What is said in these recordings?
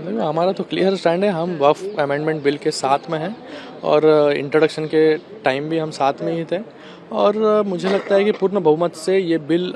नहीं, हमारा तो क्लियर स्टैंड है, हम वक्फ अमेंडमेंट बिल के साथ में हैं और इंट्रोडक्शन के टाइम भी हम साथ में ही थे और मुझे लगता है कि पूर्ण बहुमत से ये बिल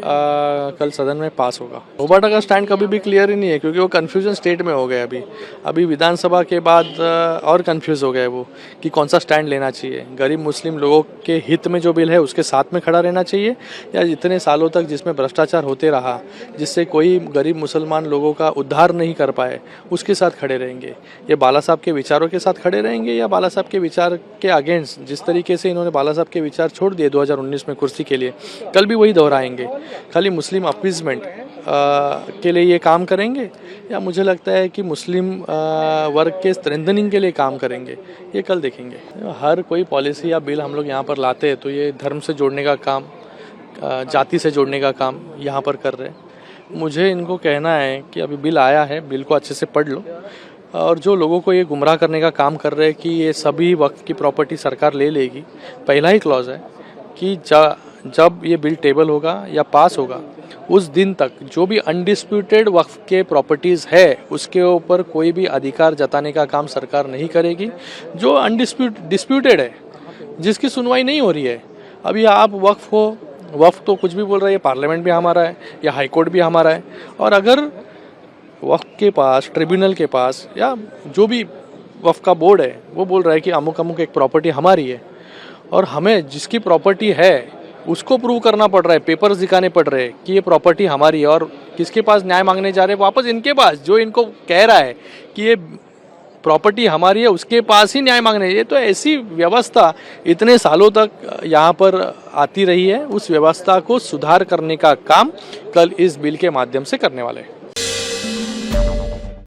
कल सदन में पास होगा। नोबाटा का स्टैंड कभी भी क्लियर ही नहीं है क्योंकि वो कन्फ्यूजन स्टेट में हो गए अभी विधानसभा के बाद और कन्फ्यूज हो गए वो कि कौन सा स्टैंड लेना चाहिए। गरीब मुस्लिम लोगों के हित में जो बिल है उसके साथ में खड़ा रहना चाहिए या इतने सालों तक जिसमें भ्रष्टाचार होते रहा जिससे कोई गरीब मुसलमान लोगों का उद्धार नहीं कर पाए उसके साथ खड़े रहेंगे। ये बाला साहब के विचारों के साथ खड़े रहेंगे या बाला साहब के विचार के अगेंस्ट जिस तरीके से इन्होंने बाला साहब के विचार छोड़ दिए 2019 में कुर्सी के लिए, कल भी वही दोहराएंगे। खाली मुस्लिम अपीजमेंट के लिए ये काम करेंगे या मुझे लगता है कि मुस्लिम वर्ग के स्ट्रेंथनिंग के लिए काम करेंगे, ये कल देखेंगे। हर कोई पॉलिसी या बिल हम लोग यहाँ पर लाते हैं तो ये धर्म से जोड़ने का काम, जाति से जोड़ने का काम यहाँ पर कर रहे हैं। मुझे इनको कहना है कि अभी बिल आया है, बिल को अच्छे से पढ़ लो और जो लोगों को ये गुमराह करने का काम कर रहे हैं कि ये सभी वक्फ की प्रॉपर्टी सरकार ले लेगी, पहला ही क्लॉज है कि जब ये बिल टेबल होगा या पास होगा उस दिन तक जो भी अनडिस्प्यूटेड वक्फ के प्रॉपर्टीज़ है उसके ऊपर कोई भी अधिकार जताने का काम सरकार नहीं करेगी। जो डिस्प्यूटेड है, जिसकी सुनवाई नहीं हो रही है, अभी आप वक्फ तो कुछ भी बोल रहा है, पार्लियामेंट भी हमारा है या हाई कोर्ट भी हमारा है और अगर वक्फ के पास, ट्रिब्यूनल के पास या जो भी वक्फ का बोर्ड है वो बोल रहा है कि अमुक अमुक एक प्रॉपर्टी हमारी है और हमें जिसकी प्रॉपर्टी है उसको प्रूव करना पड़ रहा है, पेपर्स दिखाने पड़ रहे हैं कि ये प्रॉपर्टी हमारी है और किसके पास न्याय मांगने जा रहे हैं, वापस इनके पास जो इनको कह रहा है कि ये प्रॉपर्टी हमारी है उसके पास ही न्याय मांगने। ये तो ऐसी व्यवस्था इतने सालों तक यहाँ पर आती रही है, उस व्यवस्था को सुधार करने का काम कल इस बिल के माध्यम से करने वाले हैं।